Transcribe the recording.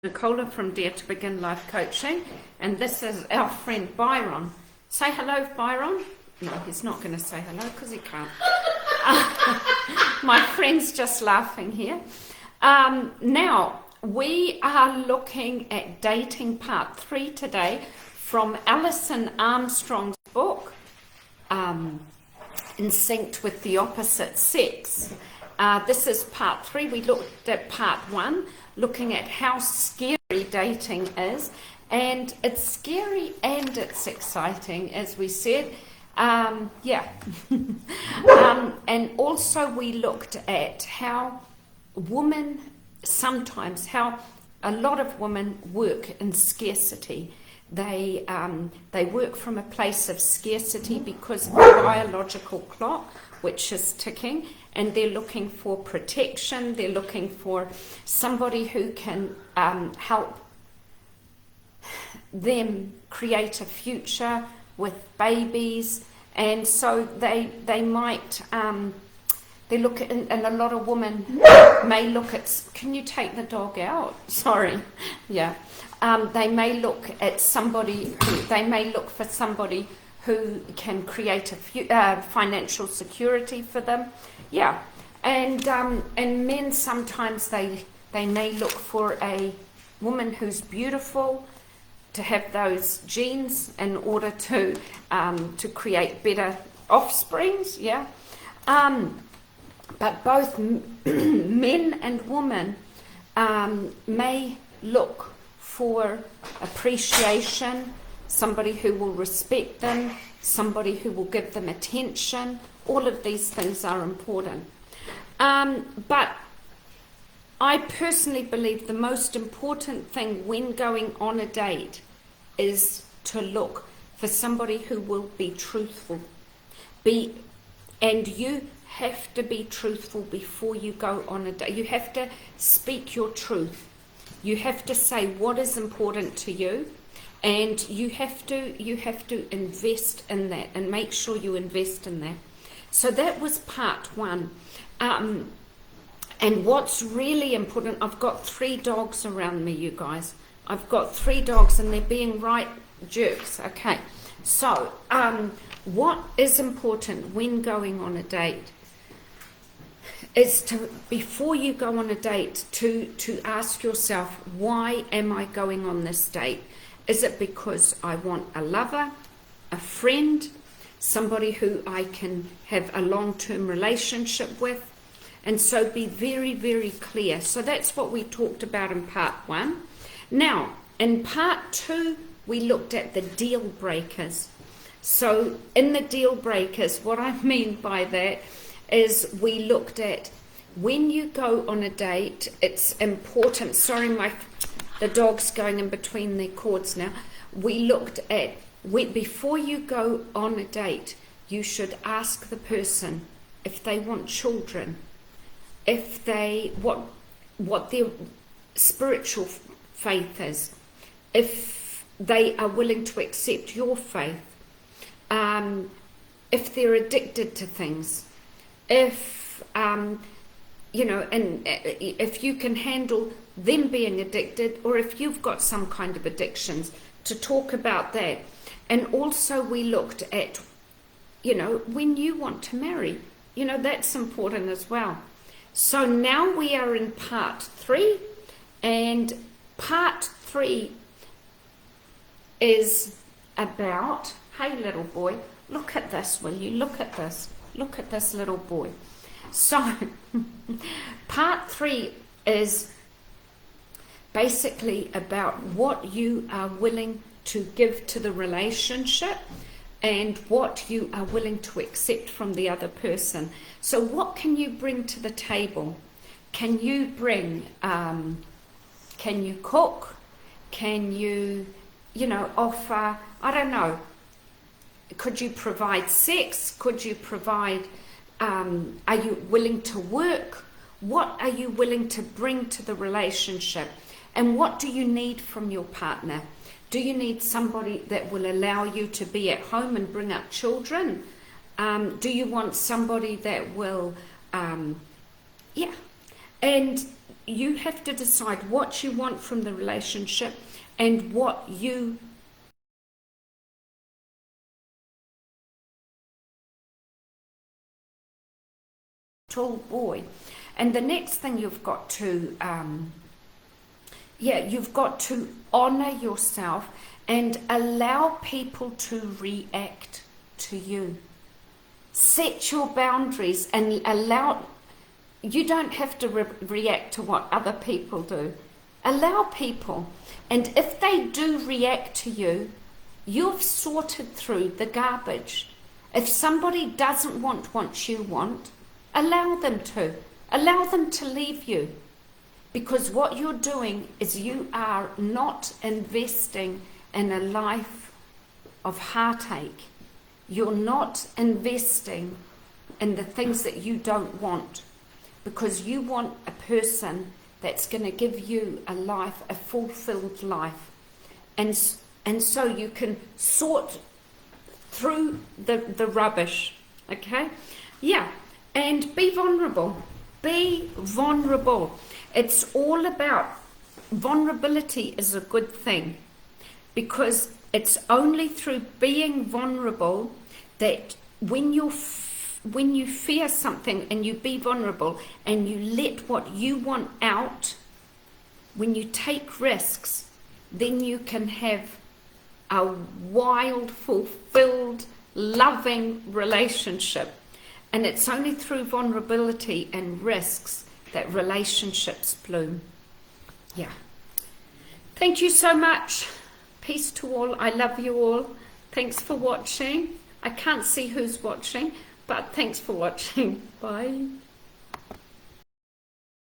Nicola from Dare to Begin Life Coaching, and this is our friend Byron. Say hello, Byron. No, he's not going to say hello because he can't. My friend's just laughing here. Now, we are looking at dating part 3 today from Alison Armstrong's book, In Sync with the Opposite Sex. This is part 3. We looked at part 1, looking at how scary dating is, and it's scary and it's exciting, as we said. And also we looked at how how a lot of women work in scarcity. They work from a place of scarcity because of the biological clock, which is ticking, and they're looking for protection. They're looking for somebody who can help them create a future with babies. And so they might they look at, and a lot of women may look at, can you take the dog out? Sorry. Yeah. They may look at somebody they may look for somebody who can create a financial security for them. Yeah. And men sometimes they may look for a woman who's beautiful, to have those genes in order to create better offsprings. Yeah. But both men and women may look for appreciation, somebody who will respect them, somebody who will give them attention. All of these things are important. But I personally believe the most important thing when going on a date is to look for somebody who will be truthful. And you have to be truthful before you go on a date. You have to speak your truth. You have to say what is important to you, and you have to invest in that, and make sure you invest in that. So that was part 1. And what's really important, I've got 3 dogs around me, you guys. I've got 3 dogs, and they're being right jerks. Okay, so what is important when going on a date is to, before you go on a date, to ask yourself, why am I going on this date? Is it because I want a lover, a friend, somebody who I can have a long-term relationship with? And so be very, very clear. So that's what we talked about in part 1. Now, in part 2, we looked at the deal breakers. So in the deal breakers, what I mean by that is we looked at, when you go on a date, it's important. Sorry, the dog's going in between their cords now. We looked at, before you go on a date, you should ask the person if they want children, if they what their spiritual faith is, if they are willing to accept your faith, if they're addicted to things, if and if you can handle them being addicted, or if you've got some kind of addictions, to talk about that. And also we looked at, when you want to marry, that's important as well. So now we are in part 3, and part 3 is about, hey little boy, look at this, will you? Look at this. Look at this little boy. So part 3 is basically about what you are willing to give to the relationship and what you are willing to accept from the other person. So what can you bring to the table? Can you bring, can you cook? Can you, offer, I don't know, could you provide sex? Could you provide, are you willing to work? What are you willing to bring to the relationship? And what do you need from your partner? Do you need somebody that will allow you to be at home and bring up children? Do you want somebody that will, and you have to decide what you want from the relationship and what you tall boy. And the next thing you've got to you've got to honor yourself and allow people to react to you. Set your boundaries and allow, you don't have to react to what other people do. Allow people, and if they do react to you, you've sorted through the garbage. If somebody doesn't want what you want, allow them to. Allow them to leave you. Because what you're doing is you are not investing in a life of heartache. You're not investing in the things that you don't want. Because you want a person that's going to give you a life, a fulfilled life. And so you can sort through the rubbish. Okay? Yeah. And be vulnerable. Be vulnerable. It's all about, vulnerability is a good thing, because it's only through being vulnerable that when you fear something and you be vulnerable and you let what you want out, when you take risks, then you can have a wild, fulfilled, loving relationship. And it's only through vulnerability and risks that relationships bloom. Yeah. Thank you so much. Peace to all. I love you all. Thanks for watching. I can't see who's watching, but thanks for watching. Bye.